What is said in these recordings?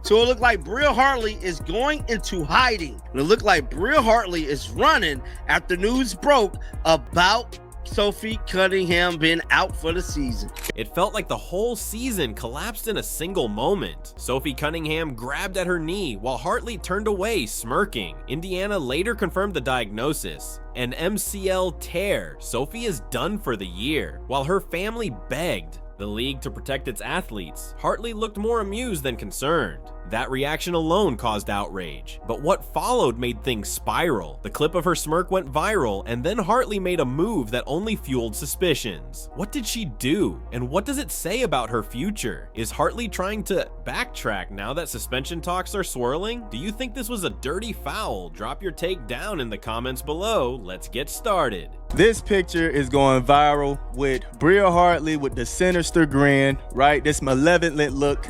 So it looked like Bria Hartley is going into hiding. And it looked like Bria Hartley is running after news broke about Sophie Cunningham being out for the season. It felt like the whole season collapsed in a single moment. Sophie Cunningham grabbed at her knee while Hartley turned away, smirking. Indiana later confirmed the diagnosis: an MCL tear. Sophie is done for the year. While her family begged the league to protect its athletes, Hartley looked more amused than concerned. That reaction alone caused outrage, but what followed made things spiral. The clip of her smirk went viral, and then Hartley made a move that only fueled suspicions. What did she do, and what does it say about her future? Is Hartley trying to backtrack now that suspension talks are swirling? Do you think this was a dirty foul? Drop your take down in the comments below. Let's get started. This picture is going viral with Bria Hartley with the sinister grin, right? This malevolent look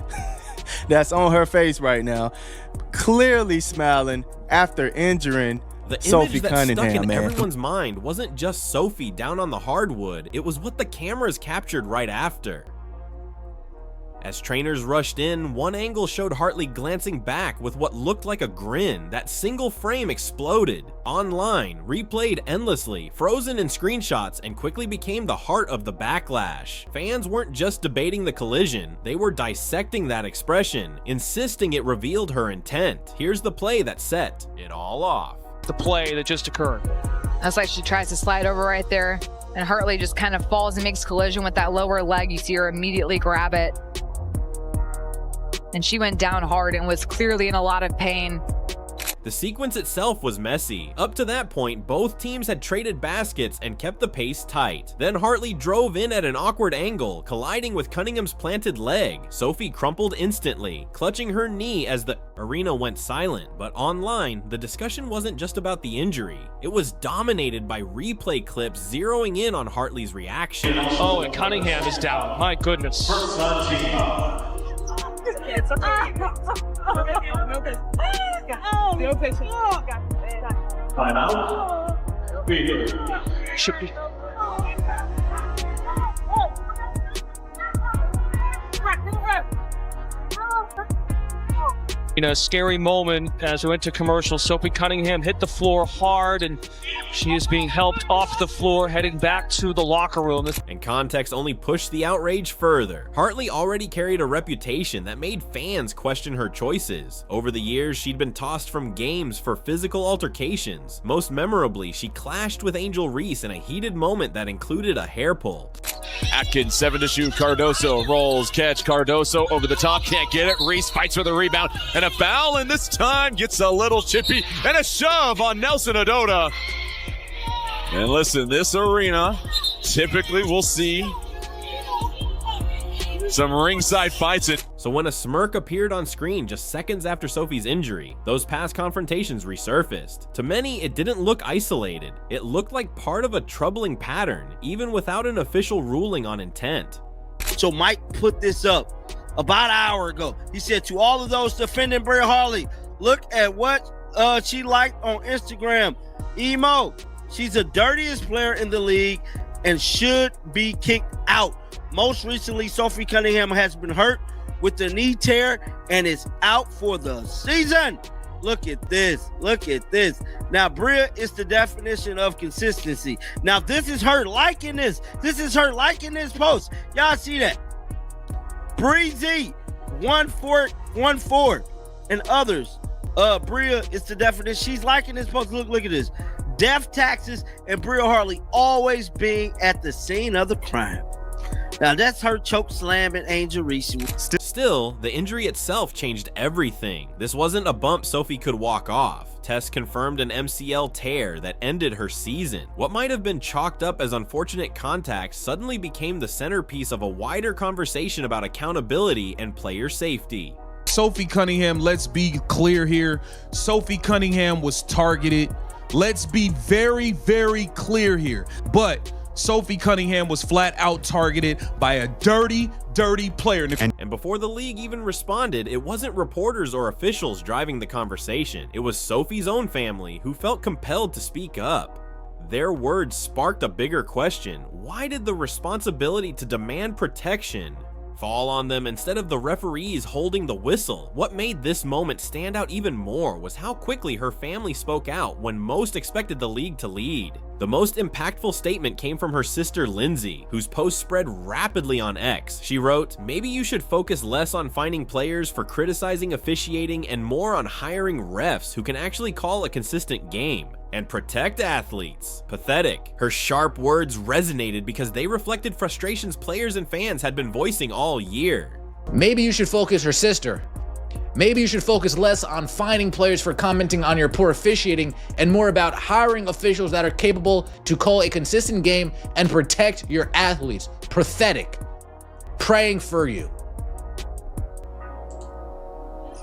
that's on her face right now, clearly smiling after injuring Sophie Cunningham. The image that stuck in everyone's mind wasn't just Sophie down on the hardwood, it was what the cameras captured right after. As trainers rushed in, one angle showed Hartley glancing back with what looked like a grin. That single frame exploded. Online, replayed endlessly, frozen in screenshots, and quickly became the heart of the backlash. Fans weren't just debating the collision, they were dissecting that expression, insisting it revealed her intent. Here's the play that set it all off. The play that just occurred. That's like she tries to slide over right there, and Hartley just kind of falls and makes collision with that lower leg. You see her immediately grab it. And she went down hard and was clearly in a lot of pain. The sequence itself was messy. Up to that point, both teams had traded baskets and kept the pace tight. Then Hartley drove in at an awkward angle, colliding with Cunningham's planted leg. Sophie crumpled instantly, clutching her knee as the arena went silent. But online, the discussion wasn't just about the injury. It was dominated by replay clips zeroing in on Hartley's reaction. Oh, and Cunningham is down. My goodness. It's okay. No patient. No patient. Timeout. Should be. In a scary moment as we went to commercial, Sophie Cunningham hit the floor hard and she is being helped off the floor, heading back to the locker room. And context only pushed the outrage further. Hartley already carried a reputation that made fans question her choices. Over the years, she'd been tossed from games for physical altercations. Most memorably, she clashed with Angel Reese in a heated moment that included a hair pull. Atkins, 7 to shoot. Cardoso rolls, catch. Cardoso over the top, can't get it. Reese fights for the rebound and a foul, and this time gets a little chippy and a shove on Nelson Adota. And listen, this arena, typically we'll see some ringside fights. So when a smirk appeared on screen just seconds after Sophie's injury, those past confrontations resurfaced. To many, it didn't look isolated. It looked like part of a troubling pattern, even without an official ruling on intent. So Mike put this up about an hour ago. He said, to all of those defending Bria Hartley, look at what she liked on Instagram. Emo, she's the dirtiest player in the league and should be kicked out. Most recently, Sophie Cunningham has been hurt with the knee tear and is out for the season. Look at this. Look at this. Now, Bria is the definition of consistency. Now, this is her liking this. This is her liking this post. Y'all see that? Breezy, 1414, and others. Bria is the definition. She's liking this post. Look at this. Death taxes and Bria Hartley always being at the scene of the crime. Now that's her choke slamming Angel Reese. Still, the injury itself changed everything. This wasn't a bump Sophie could walk off. Tests confirmed an MCL tear that ended her season. What might have been chalked up as unfortunate contact suddenly became the centerpiece of a wider conversation about accountability and player safety. Sophie Cunningham, let's be clear here. Sophie Cunningham was targeted. Let's be very, very clear here. But Sophie Cunningham was flat out targeted by a dirty player. And before the league even responded, it wasn't reporters or officials driving the conversation. It was Sophie's own family who felt compelled to speak up. Their words sparked a bigger question. Why did the responsibility to demand protection fall on them instead of the referees holding the whistle. What made this moment stand out even more was how quickly her family spoke out when most expected the league to lead. The most impactful statement came from her sister Lindsay, whose post spread rapidly on X. She wrote, "Maybe you should focus less on finding players for criticizing officiating and more on hiring refs who can actually call a consistent game. And protect athletes." Pathetic. Her sharp words resonated because they reflected frustrations players and fans had been voicing all year. Maybe you should focus, her sister. Maybe you should focus less on finding players for commenting on your poor officiating and more about hiring officials that are capable to call a consistent game and protect your athletes. Pathetic. Praying for you.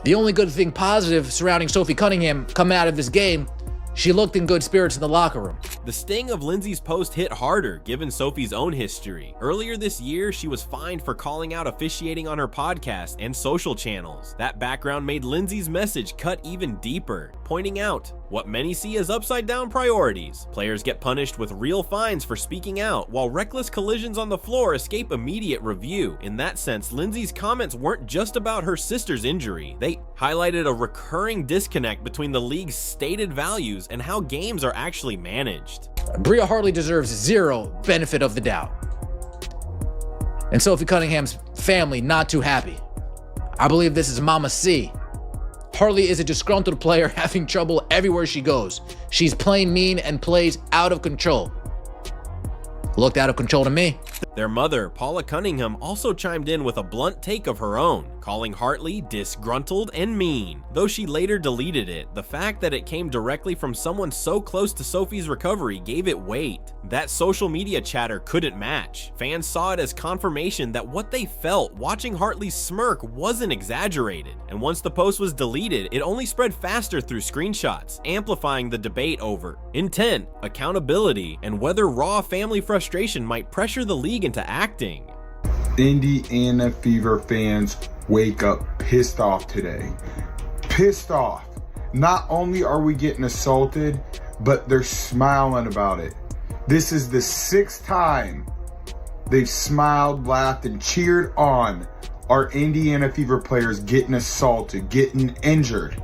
The only good thing positive surrounding Sophie Cunningham coming out of this game, she looked in good spirits in the locker room. The sting of Lindsay's post hit harder given Sophie's own history. Earlier this year, she was fined for calling out officiating on her podcast and social channels. That background made Lindsay's message cut even deeper, pointing out what many see as upside-down priorities. Players get punished with real fines for speaking out, while reckless collisions on the floor escape immediate review. In that sense, Lindsay's comments weren't just about her sister's injury. They highlighted a recurring disconnect between the league's stated values and how games are actually managed. Bria Hartley deserves zero benefit of the doubt. And Sophie Cunningham's family not too happy. I believe this is Mama C. Hartley is a disgruntled player having trouble everywhere she goes. She's playing mean and plays out of control. Looked out of control to me. Their mother, Paula Cunningham, also chimed in with a blunt take of her own, calling Hartley disgruntled and mean. Though she later deleted it, the fact that it came directly from someone so close to Sophie's recovery gave it weight. That social media chatter couldn't match. Fans saw it as confirmation that what they felt watching Hartley's smirk wasn't exaggerated. And once the post was deleted, it only spread faster through screenshots, amplifying the debate over intent, accountability, and whether raw family frustration might pressure the league into acting. Indiana Fever fans wake up pissed off today. Pissed off. Not only are we getting assaulted, but they're smiling about it. This is the 6th time they've smiled, laughed, and cheered on our Indiana Fever players getting assaulted, getting injured.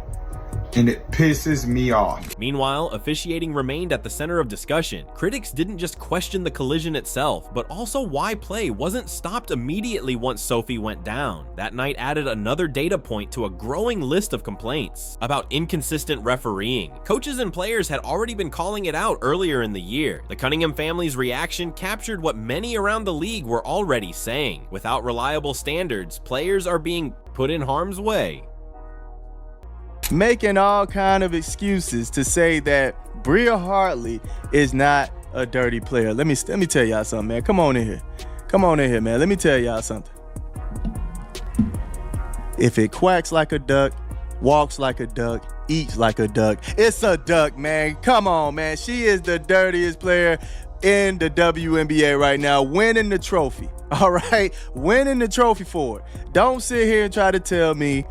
And it pisses me off. Meanwhile, officiating remained at the center of discussion. Critics didn't just question the collision itself, but also why play wasn't stopped immediately once Sophie went down. That night added another data point to a growing list of complaints about inconsistent refereeing. Coaches and players had already been calling it out earlier in the year. The Cunningham family's reaction captured what many around the league were already saying. Without reliable standards, players are being put in harm's way. Making all kind of excuses to say that Bria Hartley is not a dirty player. Let me tell y'all something, man. Come on in here. Come on in here, man. Let me tell y'all something. If it quacks like a duck, walks like a duck, eats like a duck, it's a duck, man. Come on, man. She is the dirtiest player in the WNBA right now, winning the trophy. All right? Winning the trophy for it. Don't sit here and try to tell me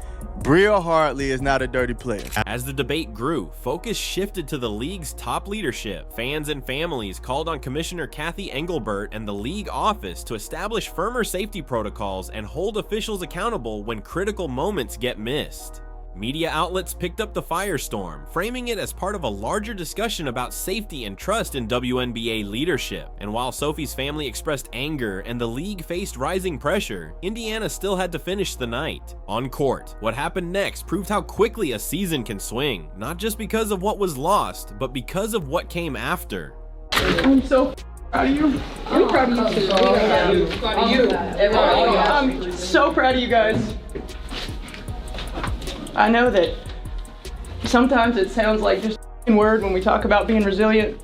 Bria Hartley is not a dirty player. As the debate grew, focus shifted to the league's top leadership. Fans and families called on Commissioner Kathy Engelbert and the league office to establish firmer safety protocols and hold officials accountable when critical moments get missed. Media outlets picked up the firestorm, framing it as part of a larger discussion about safety and trust in WNBA leadership. And while Sophie's family expressed anger and the league faced rising pressure, Indiana still had to finish the night. On court, what happened next proved how quickly a season can swing, not just because of what was lost, but because of what came after. I'm so proud of you. I'm proud of you too. Proud of you. I'm so proud of you guys. I know that sometimes it sounds like just a word when we talk about being resilient,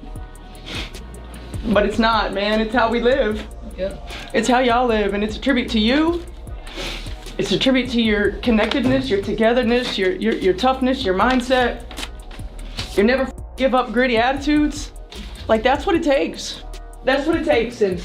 but it's not, man. It's how we live. Yep. It's how y'all live, and it's a tribute to you. It's a tribute to your connectedness, your togetherness, your toughness, your mindset. You never give up gritty attitudes. Like, that's what it takes. That's what it takes, and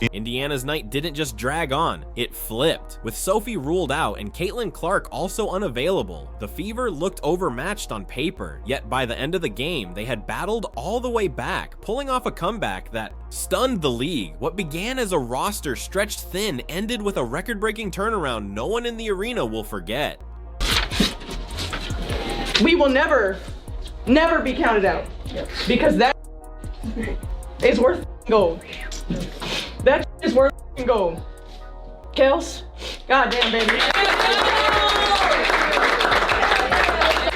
Indiana's night didn't just drag on, it flipped. With Sophie ruled out and Caitlin Clark also unavailable, the Fever looked overmatched on paper, yet by the end of the game, they had battled all the way back, pulling off a comeback that stunned the league. What began as a roster stretched thin ended with a record-breaking turnaround no one in the arena will forget. We will never be counted out, because that is worth gold. That is worth gold. Kels, goddamn baby.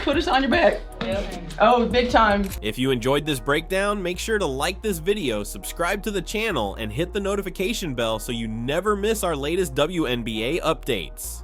Put us on your back. Oh, big time. If you enjoyed this breakdown, make sure to like this video, subscribe to the channel, and hit the notification bell so you never miss our latest WNBA updates.